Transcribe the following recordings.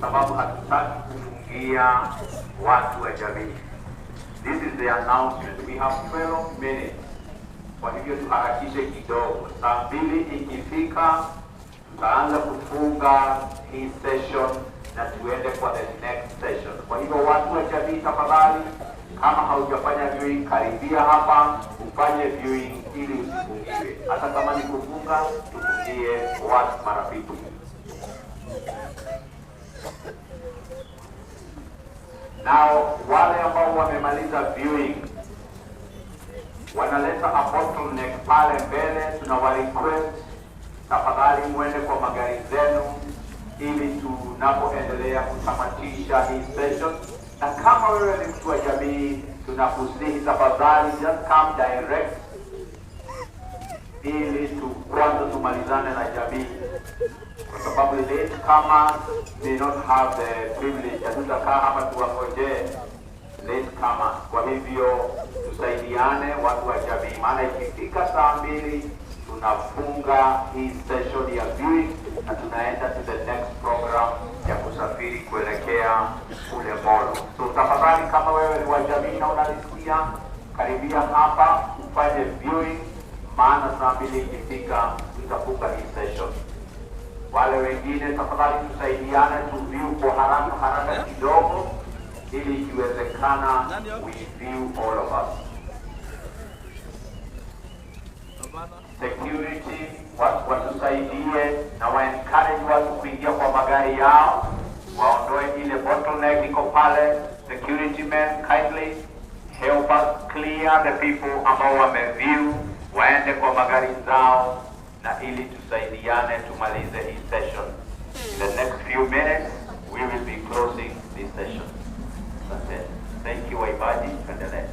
sababu hatutaki kufungia watu wa jamii. This is the announcement. We have 12 minutes. Kwa hivyo tuharakishe kidogo. Saa 2 ikifika tutaanza kufunga hii session na tuende kwa the next session. Kwa hivyo watu wa jamii, tafadhali, kama haujafanya viewing, karibia hapa ufanye viewing ili usifungiwe. Hata kama ni kufunga, tufungie watu marafiki. Now, wale ambao wamemaliza viewing wanaleta a bottleneck pale mbele, tunawarequest tafadhali mwende kwa magari zenu ili tunapoendelea kutamatisha hii session. Na kama wewe ni mtu wa jamii, tunakusihi tafadhali just come direct ili kwanza tumalizane na jamii, kwa sababu late comers may not have the privilege. Hatutakaa hapa tuwangoje late comers. Kwa hivyo tusaidiane watu wa jamii, maana ikifika saa 2 tunafunga hii session ya viewing na tunaenda to the next program ya kusafiri kuelekea kule Molo. So tafadhali, kama wewe ni wa jamii na unalisikia, karibia hapa ufanye viewing, maana saa 2 ikifika tutafunga hii session. Wale wengine tafadhali tusaidiane tu view kwa haraka kidogo, ili ikiwezekana we view all of us. Security watusaidie na wa-encourage watu kuingia kwa magari yao, waondoe ile bottleneck iko pale. Security men, kindly help us clear the people ambao wameview, waende kwa magari zao, na ili tusaidiane tumalize hii session. In the next few minutes we will be closing this session. That's it. Thank you, Waibaji. Endelee.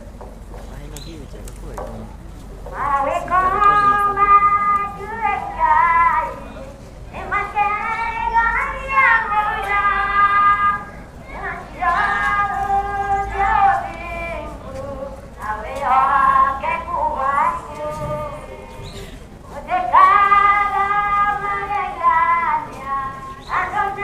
I don't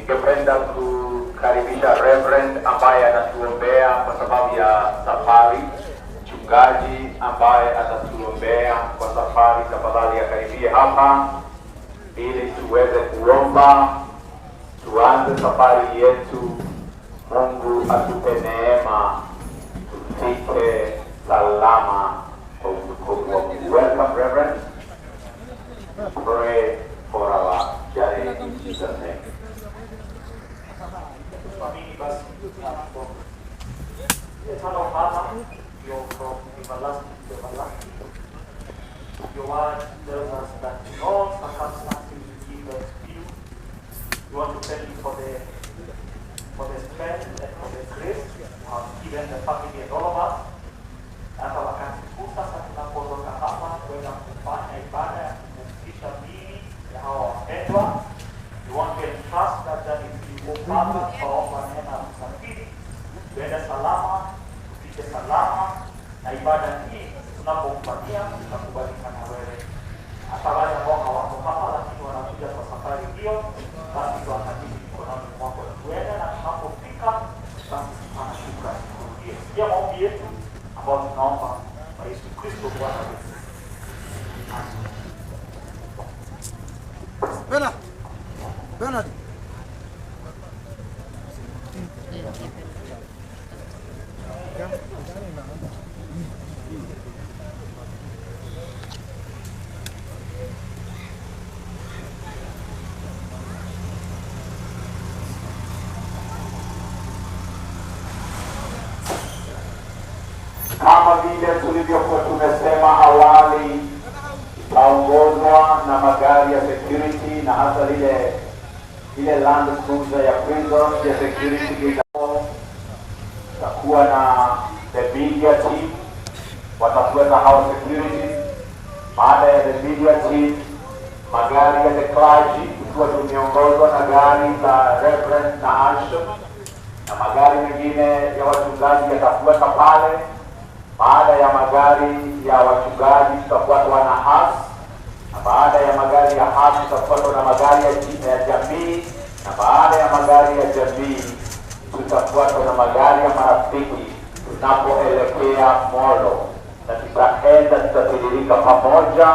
Ningependa kukaribisha Reverend ambaye atatuombea kwa sababu ya safari, mchungaji ambaye atatuombea kwa safari. Tafadhali akaribie hapa ili tuweze kuomba, tuanze safari yetu. Mungu atupe neema tufike salama kwa utukufu wa Mungu. Welcome Reverend. Pray for our journey in Jesus' name. Eternal Father, you're from everlasting to everlasting. Your word tells us that in all circumstances you give us you. We want to thank you for the strength and for the grace you have given the family and all of us. Hata wakati huu sasa tunapoondoka hapa kwenda kufanya ibada ya kumfikisha miili ya hawa wapendwa, we want to entrust that journey to you, Father, twaomba neema ya kusafiri tuende salama, tufike salama, na ibada hii tunapofanyia tutakubalika na wewe. Hata wale ambao hawako hapa lakini wanakuja kwa safari hiyo, basi tuwakabidhi mikononi mwako tuende, na tunapofika basi tupana shukrani. Sikia maombi yetu ambao tunaomba kwa Yesu Kristo Bwana wetu. Bernard. Kama vile tulivyokuwa tumesema awali, itaongozwa na magari ya security na hasa ile Land Cruiser ya prison ya security. Takuwa na the media team, watakuweka hao security. Baada ya the media team, magari ya the clergy ikiwa tumeongozwa na gari la Reverend na Asho, na magari mengine ya wachungaji yatakuweka pale. Baada ya magari ya wachungaji tutafuatwa na HAS, na baada ya magari ya HAS tutafuatwa na magari ya jamii, na baada ya magari ya jamii tutafuatwa na magari ya marafiki tunapoelekea Molo, na tutatiririka pamoja,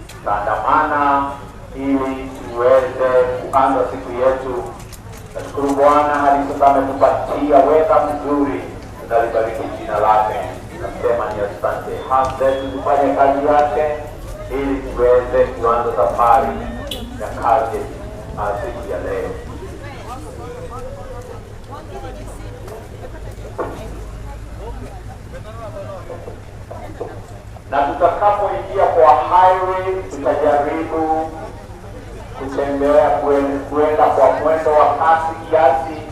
tutaandamana ili tuweze kuanza siku yetu. Nashukuru Bwana hadi sasa ametupatia weka mzuri, tunalibariki jina lake. Nasema ni asante. Hasa tufanye kazi yake ili tuweze kuanza safari ya kazi siku ya leo. Na tutakapoingia kwa highway tutajaribu kutembea kwenda kwa mwendo wa kasi kiasi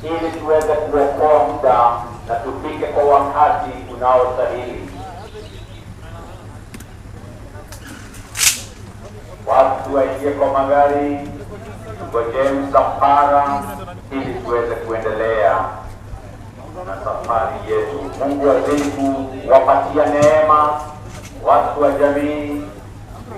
ili tuweze kuokoa muda na tufike kwa wakati unaostahili. Watu waingie kwa magari, tungojee msafara ili tuweze kuendelea na safari yetu. Mungu azidi kuwapatia neema watu wa jamii.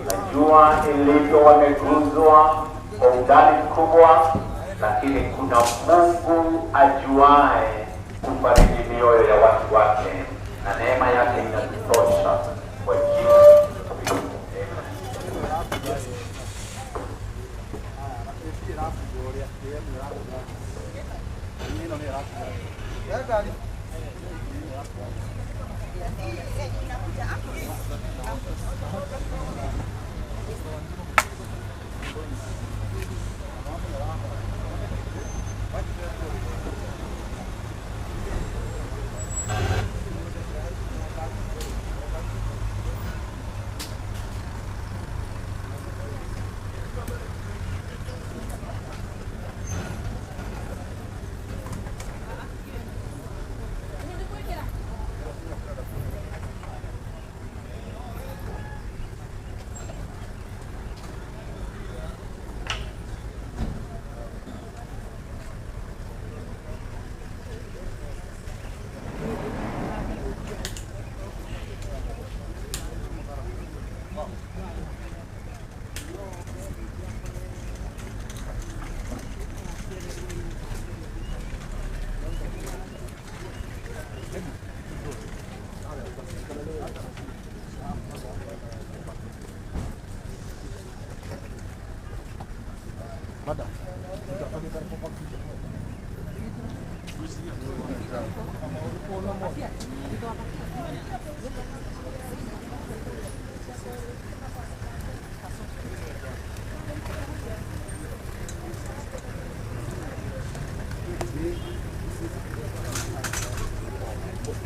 Najua ilivyo wameguzwa kwa undani mkubwa, lakini kuna Mungu ajuae kufariji mioyo ya watu wake, na neema yake inatosha kwa jina.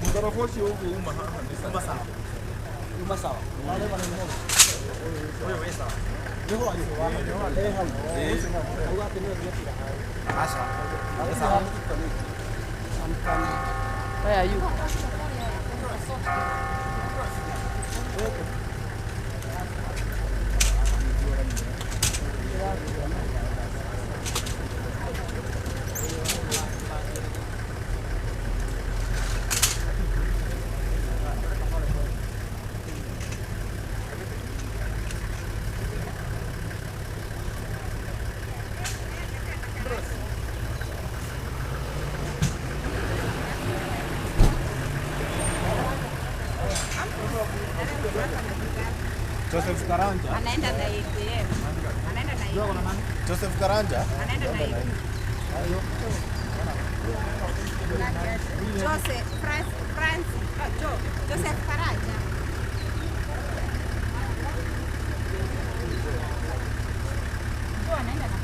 Mtarafoshi huko uma hapa ni sawa. Uma sawa. Wale wanaona. Wewe sawa. Leo wale Where are you? Joseph Karanja. Anaenda na ATM. Anaenda na ATM. Joseph Karanja. Anaenda na ATM. Joseph Joseph Karanja. Ndio anaenda na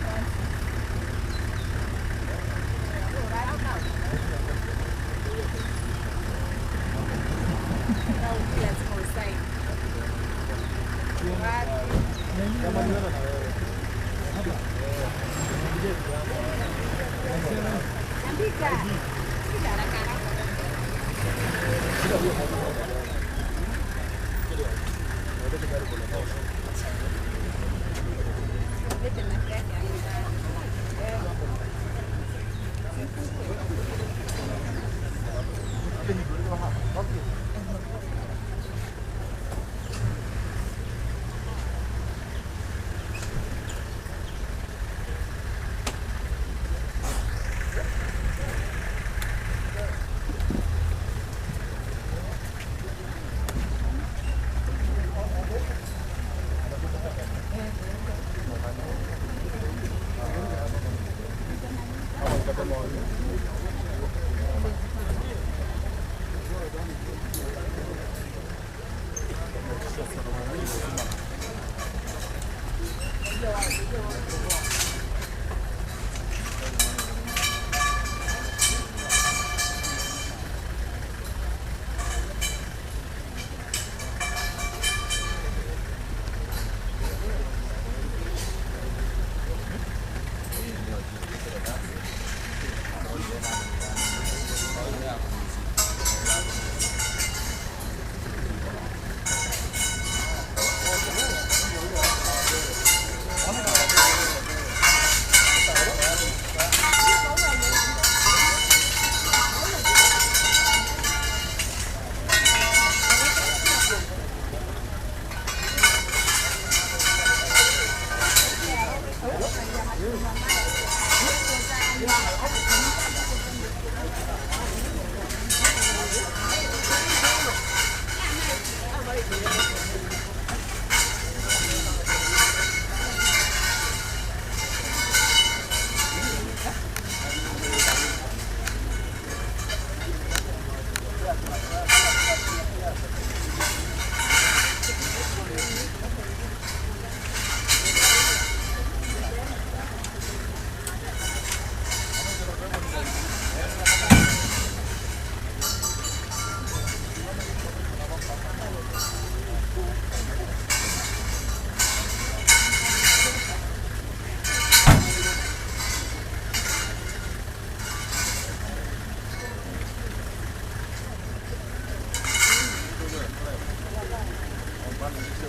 Francis.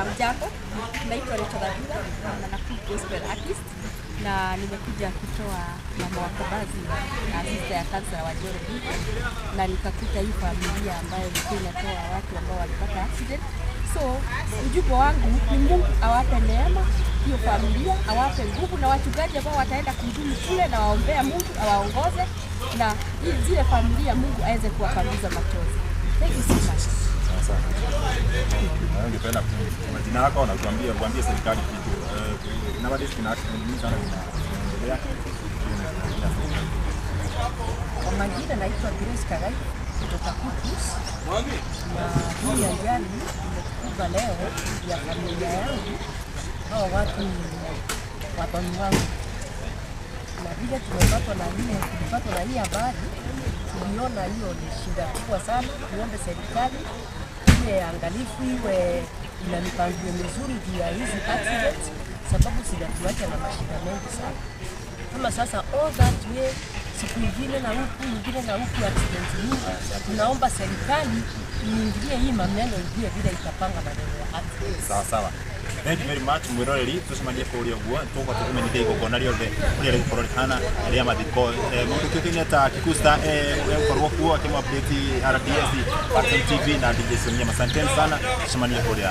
Amjambo, naitwa Rachel Gadula na nakuwa gospel artist na nimekuja kutoa mama wa kabazi na sister ya kansa wa Njoro na nikakuta hii familia ambayo ilikuwa inatoa watu ambao walipata accident. So ujumbe wangu ni Mungu awape neema hiyo familia, awape nguvu na wachungaji ambao wataenda kuhudumu kule na waombea Mungu awaongoze na zile familia Mungu aweze kuwapanguza machozi. Thank you so much. Ungependa majina yako na uambie serikali kitu na baadaye kuna accident sana inaendelea. Kwa majina naitwa Grace Kagai kutoka Kutus. Na hii ajali imekuja leo ya familia yangu, hao watu watani wangu. Na vile tumepatwa na hii habari, tuliona hiyo ni shida kubwa sana. Tuombe serikali iwe angalifu, iwe ina mipango mizuri juu ya hizi accident, sababu zinatuacha na mashida mengi sana. Kama sasa all that way, siku nyingine na huku accident nyingi, tunaomba serikali iingilie hii maneno, ijue vile itapanga maneno ya accident. Sawa sawa. Thank you very much. Mwiroreri tucemanie kuri uguo tuko tukumenyithia igongona riothe uria rikororikana ria mathiko mundu kiukinya ta Kikusta ukorwo kuo akimu update RDS Pattern TV na DJ Sonia. Asanteni sana, tucemanie kuri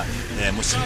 muci.